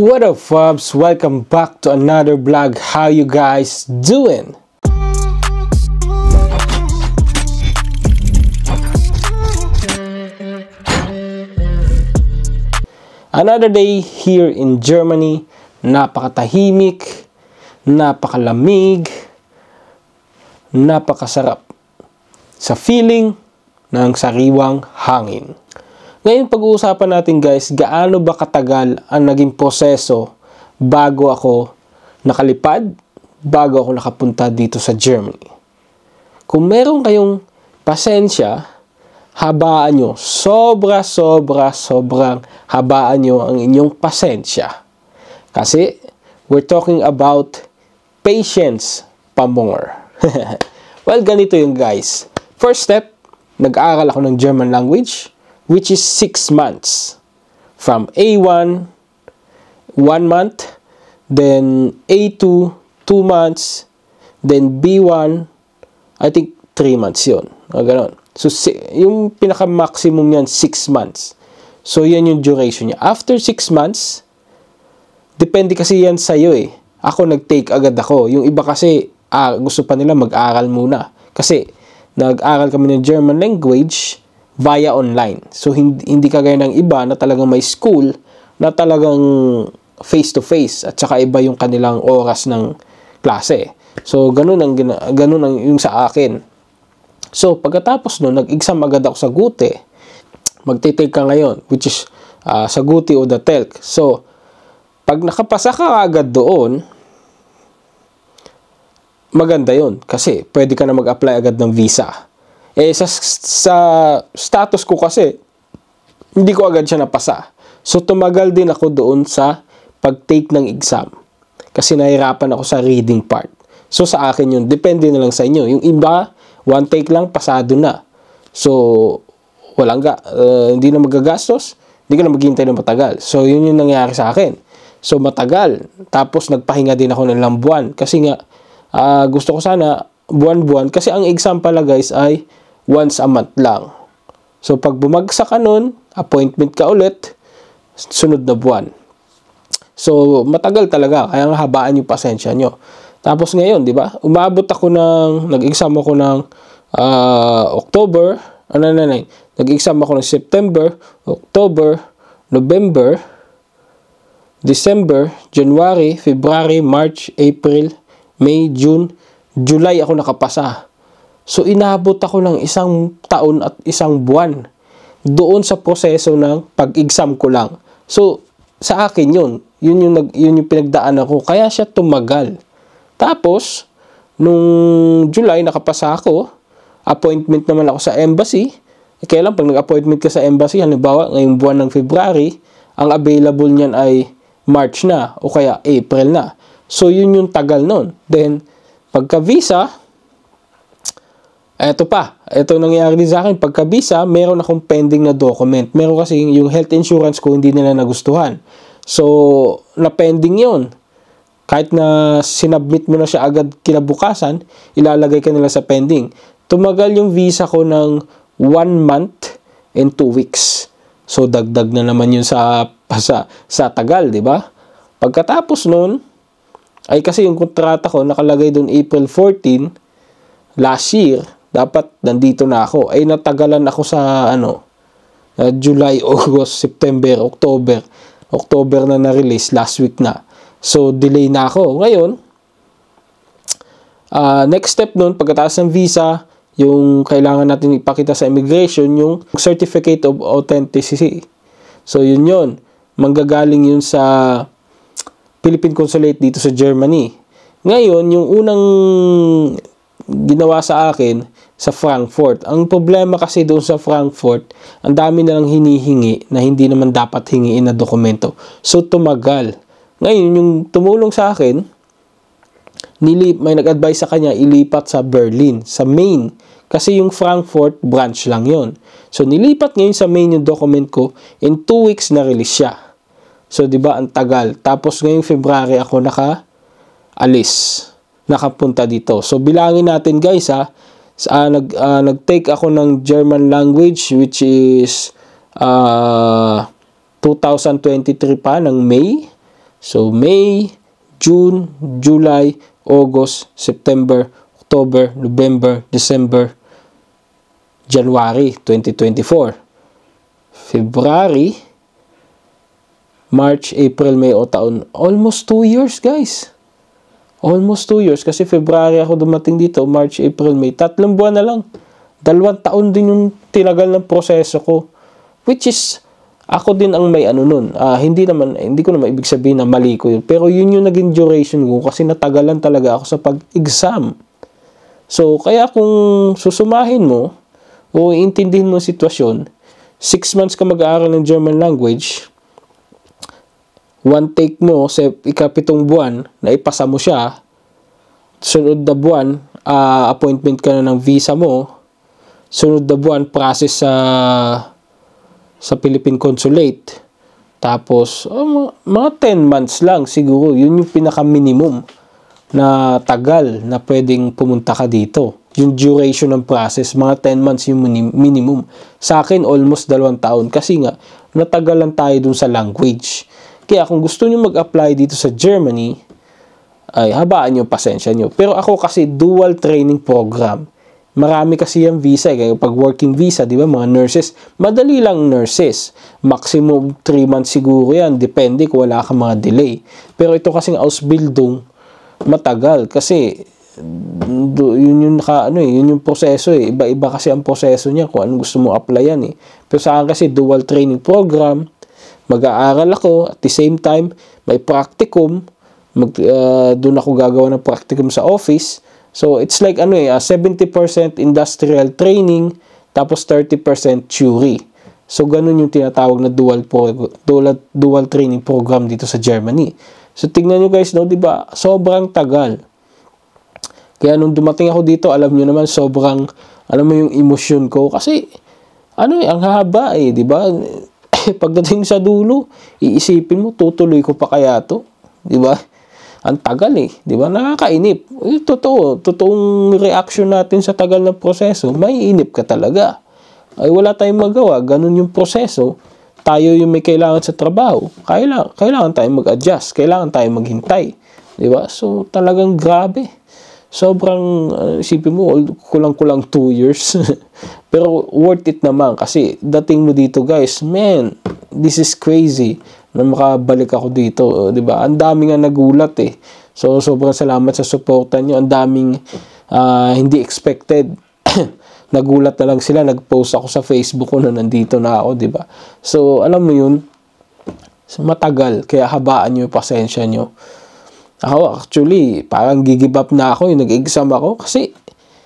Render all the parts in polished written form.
What up, Fubs? Welcome back to another vlog. How you guys doing? Another day here in Germany. Napakatahimik, napakalamig, napakasarap sa feeling ng sariwang hangin. Ngayon pag-uusapan natin guys, gaano ba katagal ang naging proseso bago ako nakalipad, bago ako nakapunta dito sa Germany. Kung meron kayong pasensya, habaan nyo, sobrang habaan nyo ang inyong pasensya. Kasi we're talking about patience pa more. Well, ganito yung guys. First step, nag-aaral ako ng German language, which is 6 months. From A1, 1 month, then A2, 2 months, then B1, I think 3 months yun. Ganon. So, yung pinaka-maximum yan, 6 months. So, yan yung duration niya. After 6 months, depende kasi yan sa'yo eh. Ako, nag-take agad ako. Yung iba kasi, gusto pa nila mag-aral muna. Kasi, nag-aral kami ng German language via online. So, hindi kagaya ng iba na talagang may school na talagang face-to-face at saka iba yung kanilang oras ng klase. So, ganun ang yung sa akin. So, pagkatapos nun, nag-exam agad ako sa GUTE. Magtitake ka ngayon, which is sa GUTE o the TELC. So, pag nakapasa ka agad doon, maganda yun. Kasi, pwede ka na mag-apply agad ng visa. Eh, sa status ko kasi, hindi ko agad siya napasa. So, tumagal din ako doon sa pag-take ng exam. Kasi nahirapan ako sa reading part. So, sa akin yun. Depende na lang sa inyo. Yung iba, one take lang, pasado na. So, hindi na magagastos, hindi ka na maghihintay ng matagal. So, yun yung nangyari sa akin. So, matagal. Tapos, nagpahinga din ako ng ilang buwan. Kasi nga, gusto ko sana buwan-buwan. Kasi ang exam pala guys ay once a month lang. So, pag bumagsak ka nun, appointment ka ulit, sunod na buwan. So, matagal talaga. Kaya nga habaan yung pasensya nyo. Tapos ngayon, di ba? Nag-exam ako ng October, nag-exam ako ng September, October, November, December, January, February, March, April, May, June, July ako nakapasa. So, inabot ako ng 1 taon at 1 buwan doon sa proseso ng pag-exam ko lang. So, sa akin yun. Yun yung pinagdaanan ko. Kaya siya tumagal. Tapos, nung July, nakapasa ako. Appointment naman ako sa embassy. Kaya lang, pag nag-appointment ka sa embassy, halimbawa, ngayong buwan ng February, ang available niyan ay March na o kaya April na. So, yun yung tagal nun. Then, pagka-visa, ito nangyari din sa akin. Pagka-visa, meron akong pending na document. Meron kasi yung health insurance ko, hindi nila nagustuhan. So, na-pending yun. Kahit na sinubmit mo na siya agad kinabukasan, ilalagay ka nila sa pending. Tumagal yung visa ko ng 1 month and 2 weeks. So, dagdag na naman yun sa tagal, di ba? Pagkatapos nun, ay kasi yung kontrata ko, nakalagay doon April 14, last year, dapat nandito na ako. Ay natagalan ako sa July, August, September, October. October na na-release, last week na. So, delay na ako. Ngayon, next step nun, pagkatapos ng visa, yung kailangan natin ipakita sa immigration, yung Certificate of Authenticity. So, yun. Manggagaling yun sa Philippine Consulate dito sa Germany. Ngayon, yung unang ginawa sa akin sa Frankfurt. Ang problema kasi doon sa Frankfurt, ang dami na lang hinihingi na hindi naman dapat hingiin na dokumento. So, tumagal. Ngayon, yung tumulong sa akin, may nag-advise sa kanya, ilipat sa Berlin, sa Main. Kasi yung Frankfurt, branch lang yon. So, nilipat ngayon sa Main yung document ko, in 2 weeks na-release siya. So, di ba, ang tagal. Tapos, ngayong February ako nakapunta dito. So, bilangin natin guys nag-take ako ng German language, which is 2023 pa, ng May. So, May, June, July, August, September, October, November, December, January 2024. February, March, April, May o taon. Almost 2 years, guys. Almost 2 years. Kasi February ako dumating dito, March, April, May. 3 buwan na lang. 2 taon din yung tinagal ng proseso ko. Which is, ako din ang may ano nun. Hindi ko naman ibig sabihin na mali ko yun. Pero yun yung naging duration ko kasi natagalan talaga ako sa pag-exam. So, kaya kung susumahin mo o iintindihin mo ang sitwasyon, 6 months ka mag-aaral ng German language, 1 take mo sa ika-7 buwan na ipasa mo siya, sunod na buwan, appointment ka na ng visa mo, sunod na buwan, process sa Philippine Consulate, tapos mga 10 months lang siguro, yun yung pinaka-minimum na tagal na pwedeng pumunta ka dito. Yung duration ng process, mga 10 months yung minimum. Sa akin, almost 2 taon. Kasi nga, natagalan tayo dun sa language. Kaya kung gusto nyo mag-apply dito sa Germany, ay habaan nyo, pasensya nyo. Pero ako kasi dual training program. Marami kasi yung visa. Kaya pag working visa, di ba, mga nurses, madali lang nurses. Maximum 3 months siguro yan. Depende kung wala ka mga delay. Pero ito kasing Ausbildung, matagal kasi yun yung proseso eh. Iba-iba kasi ang proseso niya kung anong gusto mo applyan eh. Pero sa akin kasi dual training program, mag-aaral ako at the same time may practicum, doon ako gagawa ng practicum sa office. So it's like 70% industrial training tapos 30% theory. So ganun yung tinatawag na dual training program dito sa Germany. So, tingnan nyo guys, no, diba? Sobrang tagal. Kaya nung dumating ako dito, alam nyo naman, sobrang, alam mo yung emosyon ko. Kasi, ang haba eh, diba? Pagdating sa dulo, iisipin mo, tutuloy ko pa kaya to? Diba? Ang tagal eh, diba? Nakakainip. Totoong reaction natin sa tagal ng proseso, may inip ka talaga. Ay, wala tayong magawa. Ganun yung proseso. Tayo yung may kailangan sa trabaho. Kailangan tayong mag-adjust. Kailangan tayong maghintay. Diba? So, talagang grabe. Sobrang, isipin mo, kulang-kulang 2 years. Pero, worth it naman. Kasi, dating mo dito, guys, man, this is crazy na makabalik ako dito. Diba? Ang daming nga nagulat eh. So, sobrang salamat sa supportan nyo. Ang daming hindi expected. Nagulat na lang sila, nag-post ako sa Facebook ko na nandito na ako, di ba? So, alam mo yun, matagal, kaya habaan nyo yung pasensya nyo. Ako, actually, parang give up na ako, yung nag-exam ako, kasi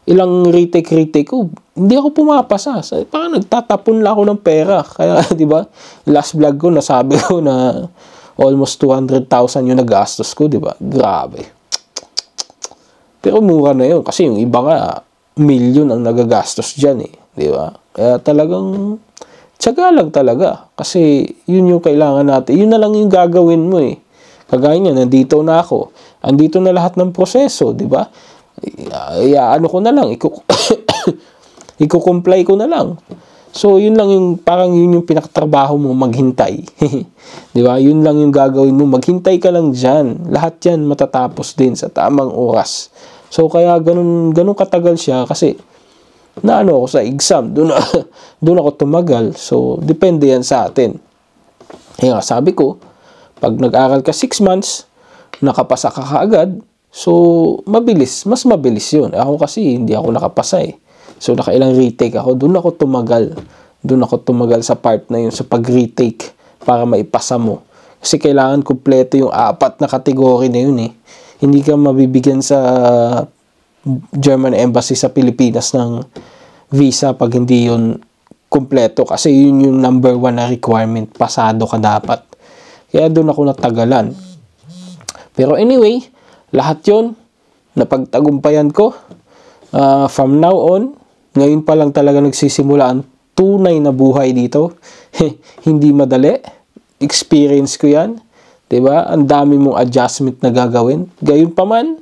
ilang retake ko, hindi ako pumapasa. So, parang nagtatapon lang ako ng pera. Kaya, di ba, last vlog ko, nasabi ko na almost 200,000 yung nagastos ko, di ba? Grabe. Pero mura na yun, kasi yung iba nga, million ang nagagastos dyan eh. Di ba? Kaya talagang tiyaga lang talaga. Kasi yun yung kailangan natin. Yun na lang yung gagawin mo eh. Kagaya niya, nandito na ako. Andito na lahat ng proseso, di ba? Ano ko na lang, iko-comply ko na lang. So, yun lang yung, parang yun yung pinakatrabaho mo, maghintay. Di ba? Yun lang yung gagawin mo. Maghintay ka lang dyan. Lahat yan matatapos din sa tamang oras. So, kaya ganun katagal siya kasi ako sa exam. Doon ako tumagal. So, depende yan sa atin. Kaya sabi ko, pag nag-aral ka 6 months, nakapasa ka kaagad, so, mas mabilis yun. Ako kasi, hindi ako nakapasa eh. So, nakailang retake ako. Doon ako tumagal sa part na yun, sa pag-retake para maipasa mo. Kasi kailangan kumpleto yung 4 na kategory na yun eh. Hindi ka mabibigyan sa German Embassy sa Pilipinas ng visa pag hindi yun kumpleto. Kasi yun yung number 1 na requirement. Pasado ka dapat. Kaya doon ako natagalan. Pero anyway, lahat yun, napagtagumpayan ko. From now on, ngayon pa lang talaga nagsisimula ang tunay na buhay dito. Hindi madali. Experience ko yan. Diba? Ang dami mong adjustment na gagawin. Gayon pa man,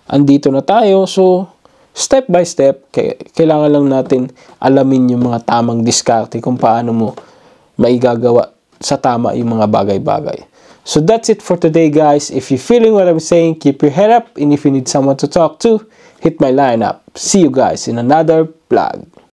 andito na tayo. So, step by step, kailangan lang natin alamin yung mga tamang diskarte kung paano mo maigagawa sa tama yung mga bagay-bagay. So that's it for today, guys. If you're feeling what I'm saying, keep your head up. And if you need someone to talk to, hit my line up. See you guys in another vlog.